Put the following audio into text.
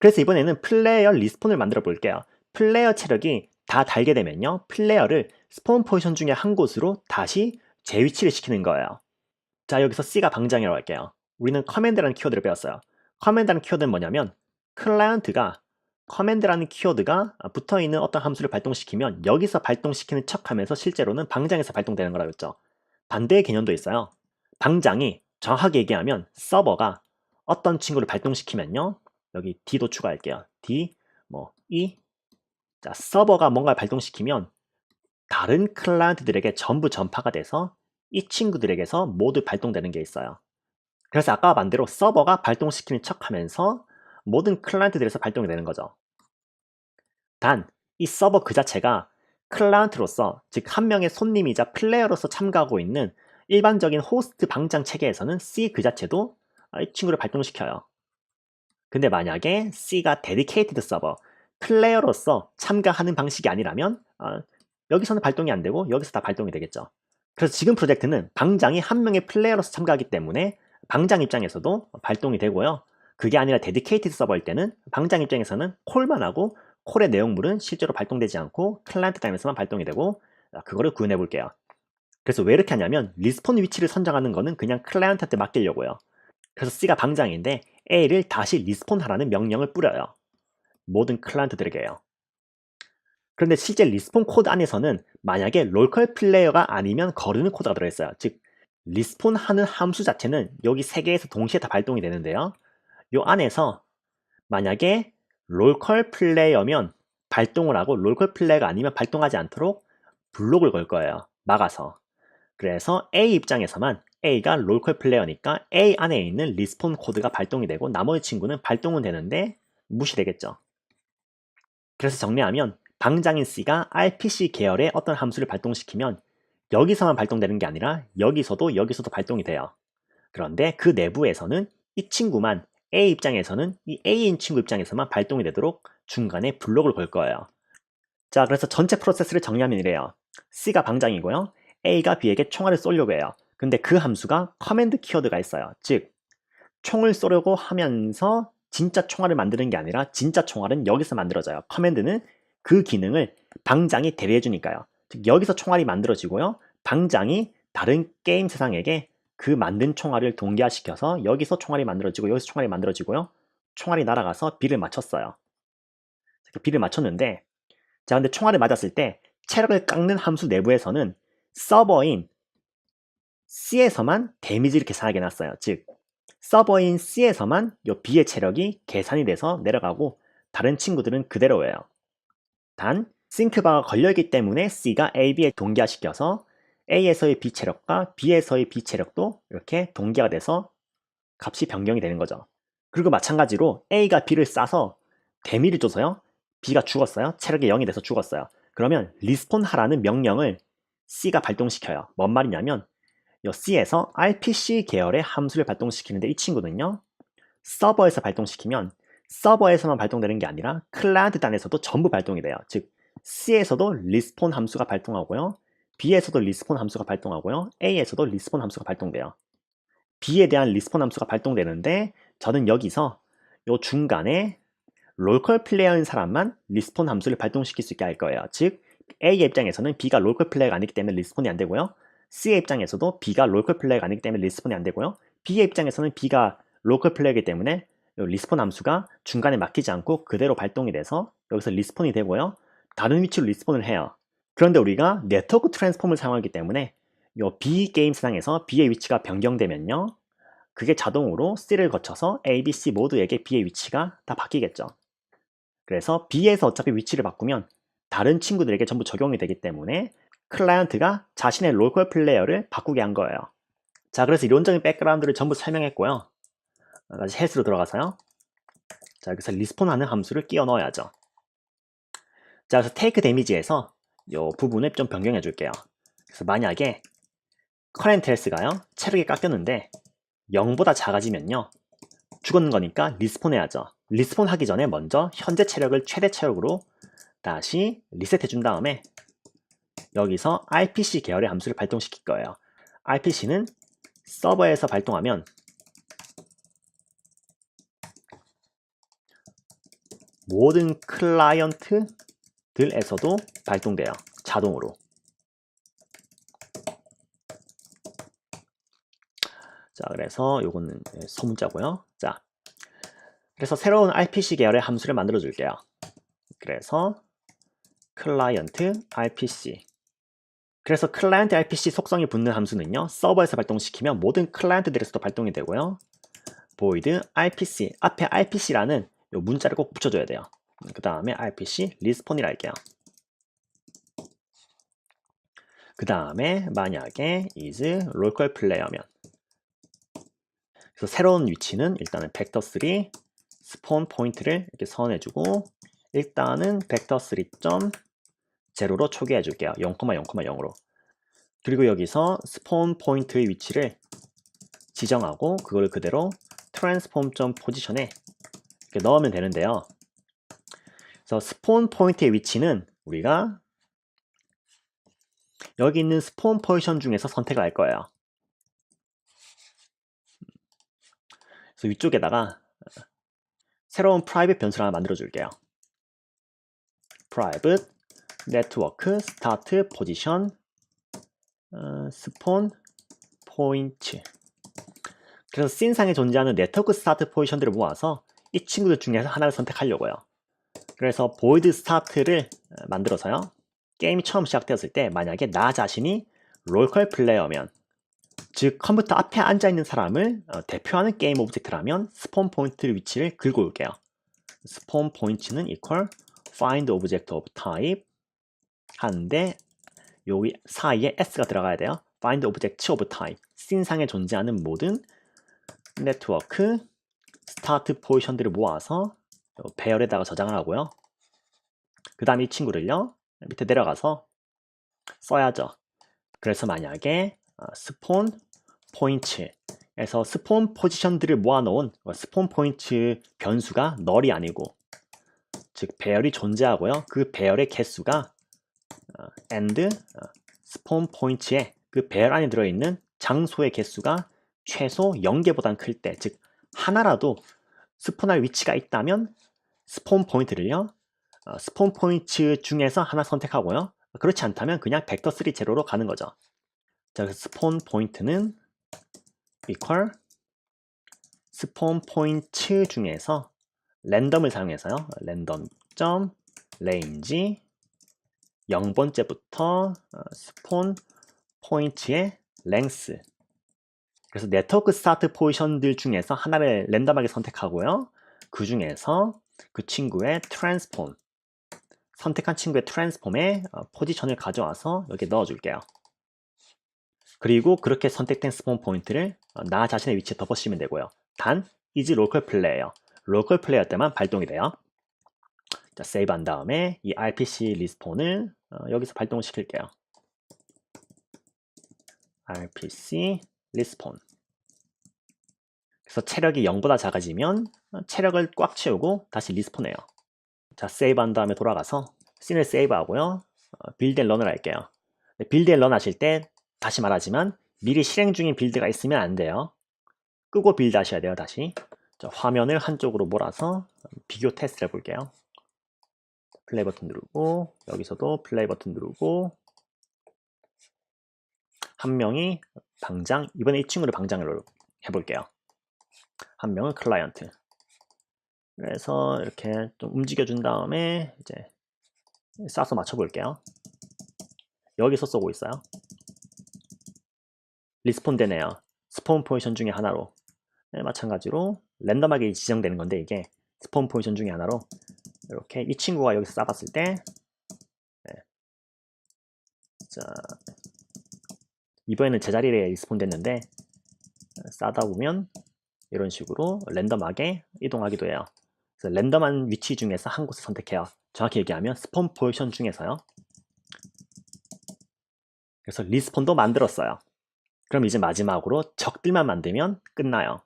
그래서 이번에는 플레이어 리스폰을 만들어 볼게요. 플레이어 체력이 다 달게 되면요, 플레이어를 스폰 포지션 중에 한 곳으로 다시 재위치를 시키는 거예요. 자, 여기서 C가 방장이라고 할게요. 우리는 커맨드라는 키워드를 배웠어요. 커맨드라는 키워드는 뭐냐면, 클라이언트가 커맨드라는 키워드가 붙어있는 어떤 함수를 발동시키면 여기서 발동시키는 척하면서 실제로는 방장에서 발동되는 거라고 했죠. 반대의 개념도 있어요. 방장이 정확하게 얘기하면 서버가 어떤 친구를 발동시키면요, 여기 D도 추가할게요. D, E. 자, 서버가 뭔가를 발동시키면 다른 클라이언트들에게 전부 전파가 돼서 이 친구들에게서 모두 발동되는 게 있어요. 그래서 아까와 반대로 서버가 발동시키는 척하면서 모든 클라이언트들에서 발동이 되는 거죠. 단, 이 서버 그 자체가 클라이언트로서, 즉 한 명의 손님이자 플레이어로서 참가하고 있는 일반적인 호스트 방장 체계에서는 C 그 자체도 이 친구를 발동시켜요. 근데 만약에 C가 데디케이티드 서버, 플레이어로서 참가하는 방식이 아니라면 여기서는 발동이 안 되고 여기서 다 발동이 되겠죠. 그래서 지금 프로젝트는 방장이 한 명의 플레이어로서 참가하기 때문에 방장 입장에서도 발동이 되고요. 그게 아니라 데디케이티드 서버일 때는 방장 입장에서는 콜만 하고 콜의 내용물은 실제로 발동되지 않고 클라이언트 단에서만 발동이 되고, 그거를 구현해 볼게요. 그래서 왜 이렇게 하냐면 리스폰 위치를 선정하는 거는 그냥 클라이언트한테 맡기려고요. 그래서 C가 방장인데 A를 다시 리스폰하라는 명령을 뿌려요. 모든 클라이언트들에게요. 그런데 실제 리스폰 코드 안에서는 만약에 로컬 플레이어가 아니면 거르는 코드가 들어있어요. 즉 리스폰하는 함수 자체는 여기 세 개에서 동시에 다 발동이 되는데요. 이 안에서 만약에 로컬 플레이어면 발동을 하고 로컬 플레이어가 아니면 발동하지 않도록 블록을 걸 거예요. 막아서. 그래서 A 입장에서만 A가 로컬 플레이어니까 A 안에 있는 리스폰 코드가 발동이 되고 나머지 친구는 발동은 되는데 무시되겠죠. 그래서 정리하면 방장인 C가 RPC 계열의 어떤 함수를 발동시키면 여기서만 발동되는 게 아니라 여기서도 발동이 돼요. 그런데 그 내부에서는 이 친구만, A 입장에서는 이 A인 친구 입장에서만 발동이 되도록 중간에 블록을 걸 거예요. 자, 그래서 전체 프로세스를 정리하면 이래요. C가 방장이고요. A가 B에게 총알을 쏘려고 해요. 근데 그 함수가 커맨드 키워드가 있어요. 즉 총을 쏘려고 하면서 진짜 총알을 만드는 게 아니라 진짜 총알은 여기서 만들어져요. 커맨드는 그 기능을 방장이 대리해 주니까요. 즉 여기서 총알이 만들어지고요. 방장이 다른 게임 세상에게 그 만든 총알을 동기화시켜서 여기서 총알이 만들어지고 여기서 총알이 만들어지고요. 총알이 날아가서 B를 맞췄어요. B를 맞췄는데, 자, 근데 총알을 맞았을 때 체력을 깎는 함수 내부에서는 서버인 C에서만 데미지를 계산하게 해놨어요. 즉 서버인 C에서만 요 B의 체력이 계산이 돼서 내려가고 다른 친구들은 그대로예요. 단 싱크바가 걸려있기 때문에 C가 A, B에 동기화시켜서 A에서의 B 체력과 B에서의 B 체력도 이렇게 동기화 돼서 값이 변경이 되는 거죠. 그리고 마찬가지로 A가 B를 쏴서 데미를 줘서요, B가 죽었어요. 체력이 0이 돼서 죽었어요. 그러면 리스폰 하라는 명령을 C가 발동시켜요. 뭔 말이냐면 요 C에서 RPC 계열의 함수를 발동시키는데 이 친구는요, 서버에서 발동시키면 서버에서만 발동되는 게 아니라 클라이언트 단에서도 전부 발동이 돼요. 즉 C에서도 리스폰 함수가 발동하고요, B에서도 리스폰 함수가 발동하고요, A에서도 리스폰 함수가 발동돼요. B에 대한 리스폰 함수가 발동되는데 저는 여기서 요 중간에 로컬 플레이어인 사람만 리스폰 함수를 발동시킬 수 있게 할 거예요. 즉 A의 입장에서는 B가 로컬 플레이어가 아니기 때문에 리스폰이 안 되고요, C의 입장에서도 B가 로컬 플레이어가 아니기 때문에 리스폰이 안 되고요, B의 입장에서는 B가 로컬 플레이어이기 때문에 리스폰 함수가 중간에 막히지 않고 그대로 발동이 돼서 여기서 리스폰이 되고요, 다른 위치로 리스폰을 해요. 그런데 우리가 네트워크 트랜스폼을 사용하기 때문에 이 B 게임 세상에서 B의 위치가 변경되면요, 그게 자동으로 C를 거쳐서 A, B, C 모두에게 B의 위치가 다 바뀌겠죠. 그래서 B에서 어차피 위치를 바꾸면 다른 친구들에게 전부 적용이 되기 때문에 클라이언트가 자신의 로컬 플레이어를 바꾸게 한 거예요. 자, 그래서 이론적인 백그라운드를 전부 설명했고요. 다시 헬스로 들어가서요. 자, 여기서 리스폰하는 함수를 끼워 넣어야죠. 자, 그래서 테이크 데미지에서 이 부분을 좀 변경해 줄게요. 그래서 만약에 커렌트 헬스가요, 체력이 깎였는데 0보다 작아지면요, 죽었는 거니까 리스폰 해야죠. 리스폰 하기 전에 먼저 현재 체력을 최대 체력으로 다시 리셋해 준 다음에 여기서 RPC 계열의 함수를 발동시킬 거예요. RPC는 서버에서 발동하면 모든 클라이언트들에서도 발동돼요. 자동으로. 자, 그래서 요거는 소문자고요. 자, 그래서 새로운 RPC 계열의 함수를 만들어 줄게요. 그래서 클라이언트 RPC. 그래서 클라이언트 RPC 속성이 붙는 함수는요, 서버에서 발동시키면 모든 클라이언트들에서도 발동이 되고요. void RPC, 앞에 RPC라는 요 문자를 꼭 붙여줘야 돼요. 그 다음에 RPC respawn이라 할게요. 그 다음에 만약에 is local player면, 그래서 새로운 위치는 일단은 vector3 spawn 포인트를 이렇게 선해주고, 일단은 vector3.0로 초기해 줄게요. 0,0,0으로. 그리고 여기서 스폰 포인트의 위치를 지정하고 그걸 그대로 transform.position에 이렇게 넣으면 되는데요. 그래서 스폰 포인트의 위치는 우리가 여기 있는 스폰 포지션 중에서 선택을 할 거예요. 그래서 위쪽에다가 새로운 private 변수를 하나 만들어 줄게요. private network start position spawn point. 그래서 씬상에 존재하는 네트워크 스타트 포지션들을 모아서 이 친구들 중에서 하나를 선택하려고요. 그래서 void start를 만들어서요, 게임이 처음 시작되었을 때 만약에 나 자신이 로컬 플레이어면, 즉 컴퓨터 앞에 앉아있는 사람을 대표하는 게임 오브젝트라면 스폰 포인트 위치를 긁어 올게요. 스폰 포인트는 equal find object of type 하는데 여기 사이에 s가 들어가야 돼요. find object of type, 씬상에 존재하는 모든 네트워크 스타트 포지션들을 모아서 배열에다가 저장을 하고요. 그 다음 이 친구를요, 밑에 내려가서 써야죠. 그래서 만약에 스폰 포인트에서 스폰 포지션들을 모아놓은 스폰 포인트 변수가 널이 아니고, 즉 배열이 존재하고요, 그 배열의 개수가 and 스폰 포인트에 그 배열 안에 들어있는 장소의 개수가 최소 0개보단 클 때, 즉 하나라도 스폰할 위치가 있다면 스폰 포인트를요, 스폰 포인트 중에서 하나 선택하고요, 그렇지 않다면 그냥 벡터3 제로로 가는 거죠. 자, 그래서 스폰 포인트는 equal 스폰 포인트 중에서 랜덤을 사용해서요, 랜덤.range 0번째부터 스폰 포인트의 length. 그래서 네트워크 스타트 포지션들 중에서 하나를 랜덤하게 선택하고요, 그 중에서 그 친구의 transform, 선택한 친구의 트랜스폼에 포지션을 가져와서 여기 넣어줄게요. 그리고 그렇게 선택된 스폰 포인트를 나 자신의 위치에 덮어씌우면 되고요. 단 is local player, local player 때만 발동이 돼요. 자, 세이브 한 다음에 이 RPC 리스폰을 여기서 발동을 시킬게요. RPC 리스폰. 그래서 체력이 0보다 작아지면 체력을 꽉 채우고 다시 리스폰해요. 자, 세이브 한 다음에 돌아가서 씬을 세이브 하고요, 빌드 앤 런을 할게요. 빌드 앤 런 하실 때 다시 말하지만 미리 실행 중인 빌드가 있으면 안 돼요. 끄고 빌드 하셔야 돼요. 다시 자, 화면을 한쪽으로 몰아서 비교 테스트를 해볼게요. 플레이 버튼 누르고, 여기서도 플레이 버튼 누르고, 한 명이 방장, 이번에 이 친구를 방장을 해볼게요. 한 명은 클라이언트. 그래서 이렇게 좀 움직여준 다음에 이제 쏴서 맞춰볼게요. 여기서 쏘고 있어요. 리스폰 되네요. 스폰 포지션 중에 하나로. 네, 마찬가지로 랜덤하게 지정되는 건데, 이게 스폰 포지션 중에 하나로 이렇게 이 친구가 여기서 쏴봤을 때, 네. 자, 이번에는 제자리에 리스폰 됐는데 쏴다 보면 이런 식으로 랜덤하게 이동하기도 해요. 그래서 랜덤한 위치 중에서 한 곳을 선택해요. 정확히 얘기하면 스폰 포지션 중에서요. 그래서 리스폰도 만들었어요. 그럼 이제 마지막으로 적들만 만들면 끝나요.